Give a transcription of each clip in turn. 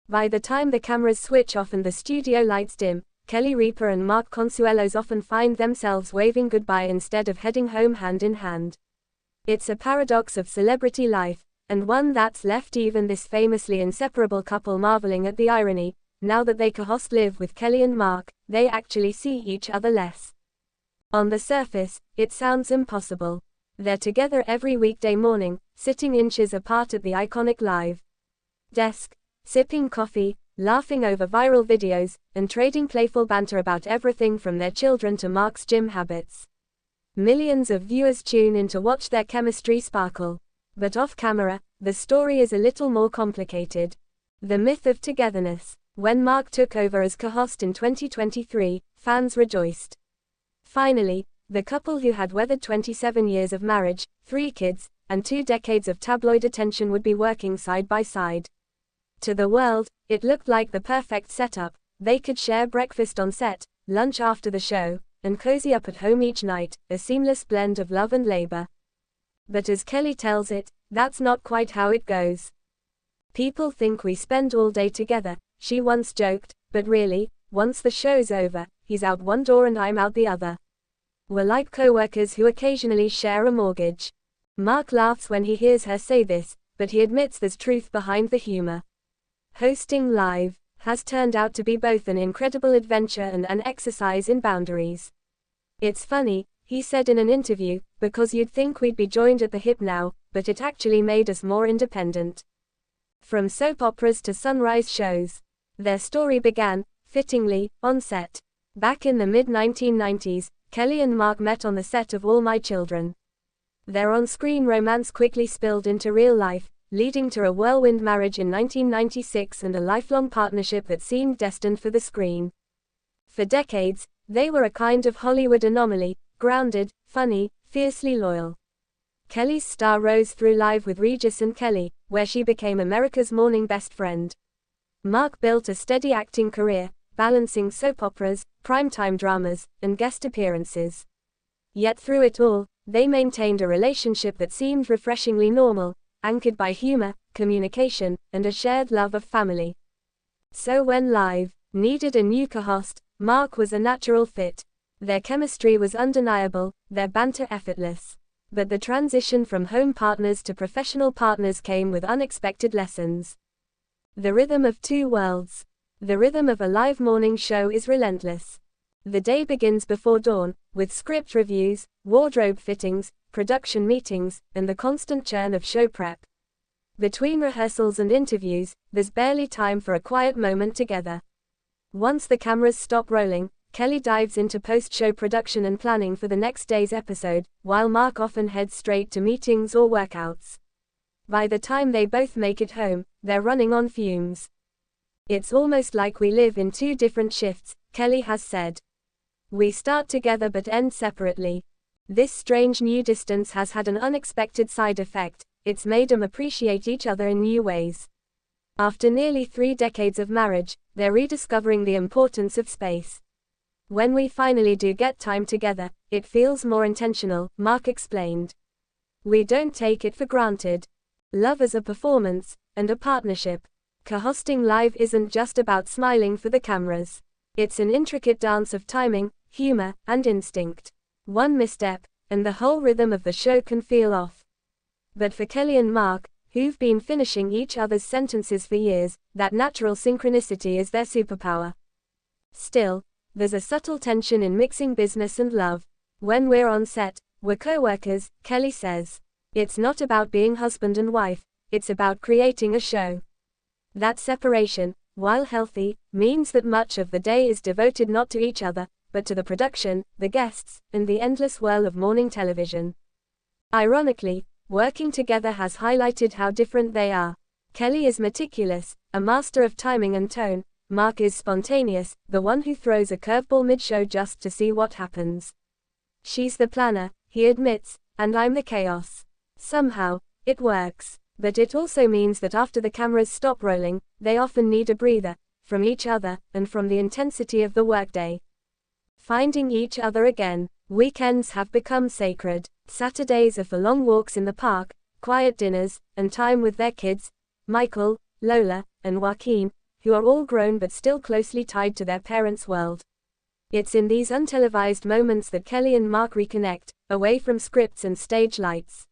By the time the cameras switch off and the studio lights dim, Kelly Ripa and Mark Consuelos often find themselves waving goodbye instead of heading home hand in hand. It's a paradox of celebrity life, and one that's left even this famously inseparable couple marveling at the irony. Now that they co-host Live with Kelly and Mark, they actually see each other less. On the surface, it sounds impossible. They're together every weekday morning, sitting inches apart at the iconic live desk, sipping coffee, laughing over viral videos, and trading playful banter about everything from their children to Mark's gym habits. Millions of viewers tune in to watch their chemistry sparkle. But off camera, the story is a little more complicated. The myth of togetherness. When Mark took over as co-host in 2023, fans rejoiced. Finally, the couple who had weathered 27 years of marriage, 3 kids, and 2 decades of tabloid attention would be working side by side. To the world, it looked like the perfect setup. They could share breakfast on set, lunch after the show, and cozy up at home each night, a seamless blend of love and labor. But as Kelly tells it, that's not quite how it goes. People think we spend all day together, she once joked, but really, once the show's over, he's out one door and I'm out the other. We're like co-workers who occasionally share a mortgage. Mark laughs when he hears her say this, but he admits there's truth behind the humor. Hosting Live has turned out to be both an incredible adventure and an exercise in boundaries. It's funny, he said in an interview, because you'd think we'd be joined at the hip now, but it actually made us more independent. From soap operas to sunrise shows, their story began, fittingly, on set. Back in the mid-1990s, Kelly and Mark met on the set of All My Children. Their on-screen romance quickly spilled into real life, leading to a whirlwind marriage in 1996 and a lifelong partnership that seemed destined for the screen. For decades, they were a kind of Hollywood anomaly, grounded, funny, fiercely loyal. Kelly's star rose through Live with Regis and Kelly, where she became America's morning best friend. Mark built a steady acting career, balancing soap operas, primetime dramas, and guest appearances. Yet through it all, they maintained a relationship that seemed refreshingly normal, anchored by humor, communication, and a shared love of family. So when Live needed a new co-host, Mark was a natural fit. Their chemistry was undeniable, their banter effortless. But the transition from home partners to professional partners came with unexpected lessons. The rhythm of 2 worlds. The rhythm of a live morning show is relentless. The day begins before dawn, with script reviews, wardrobe fittings, production meetings, and the constant churn of show prep. Between rehearsals and interviews, there's barely time for a quiet moment together. Once the cameras stop rolling, Kelly dives into post-show production and planning for the next day's episode, while Mark often heads straight to meetings or workouts. By the time they both make it home, they're running on fumes. It's almost like we live in 2 different shifts, Kelly has said. We start together but end separately. This strange new distance has had an unexpected side effect. It's made them appreciate each other in new ways. After nearly 3 decades of marriage, they're rediscovering the importance of space. When we finally do get time together, it feels more intentional, Mark explained. We don't take it for granted. Love is a performance, and a partnership. Co-hosting Live isn't just about smiling for the cameras. It's an intricate dance of timing, humor, and instinct. One misstep, and the whole rhythm of the show can feel off. But for Kelly and Mark, who've been finishing each other's sentences for years, that natural synchronicity is their superpower. Still, there's a subtle tension in mixing business and love. When we're on set, we're co-workers, Kelly says. It's not about being husband and wife, it's about creating a show. That separation, while healthy, means that much of the day is devoted not to each other, but to the production, the guests, and the endless whirl of morning television. Ironically, working together has highlighted how different they are. Kelly is meticulous, a master of timing and tone. Mark is spontaneous, the one who throws a curveball mid-show just to see what happens. She's the planner, he admits, and I'm the chaos. Somehow, it works. But it also means that after the cameras stop rolling, they often need a breather, from each other, and from the intensity of the workday. Finding each other again. Weekends have become sacred. Saturdays are for long walks in the park, quiet dinners, and time with their kids, Michael, Lola, and Joaquin, who are all grown but still closely tied to their parents' world. It's in these untelevised moments that Kelly and Mark reconnect, away from scripts and stage lights.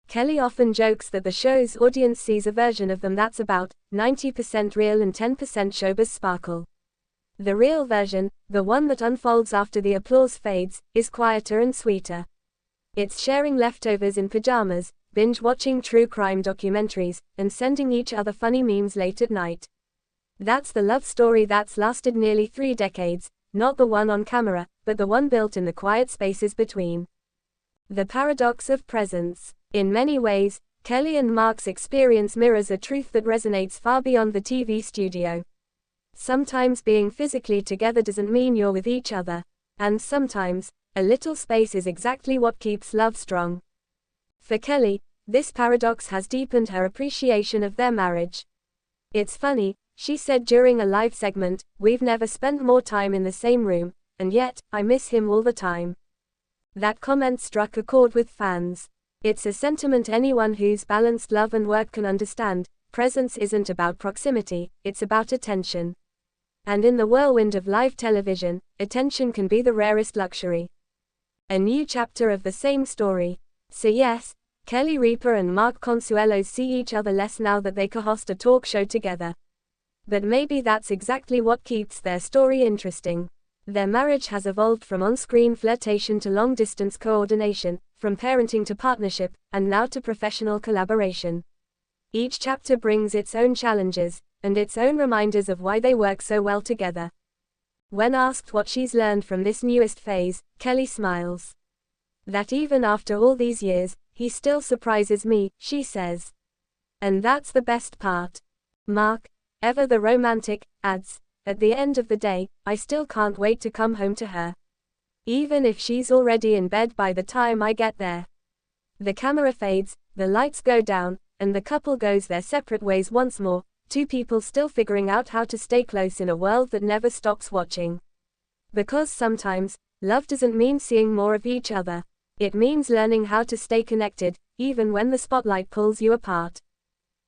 Kelly often jokes that the show's audience sees a version of them that's about 90% real and 10% showbiz sparkle. The real version, the one that unfolds after the applause fades, is quieter and sweeter. It's sharing leftovers in pajamas, binge-watching true crime documentaries, and sending each other funny memes late at night. That's the love story that's lasted nearly 3 decades, not the one on camera, but the one built in the quiet spaces between. The paradox of presence. In many ways, Kelly and Mark's experience mirrors a truth that resonates far beyond the TV studio. Sometimes being physically together doesn't mean you're with each other, and sometimes, a little space is exactly what keeps love strong. For Kelly, this paradox has deepened her appreciation of their marriage. "It's funny," she said during a live segment, "we've never spent more time in the same room, and yet, I miss him all the time." That comment struck a chord with fans. It's a sentiment anyone who's balanced love and work can understand. Presence isn't about proximity, it's about attention. And in the whirlwind of live television, attention can be the rarest luxury. A new chapter of the same story. So yes, Kelly Ripa and Mark Consuelos see each other less now that they co-host a talk show together. But maybe that's exactly what keeps their story interesting. Their marriage has evolved from on-screen flirtation to long-distance coordination, from parenting to partnership, and now to professional collaboration. Each chapter brings its own challenges, and its own reminders of why they work so well together. When asked what she's learned from this newest phase, Kelly smiles. "That even after all these years, he still surprises me," she says. "And that's the best part." Mark, ever the romantic, adds, "At the end of the day, I still can't wait to come home to her. Even if she's already in bed by the time I get there." The camera fades, the lights go down, and the couple goes their separate ways once more, two people still figuring out how to stay close in a world that never stops watching. Because sometimes, love doesn't mean seeing more of each other. It means learning how to stay connected, even when the spotlight pulls you apart.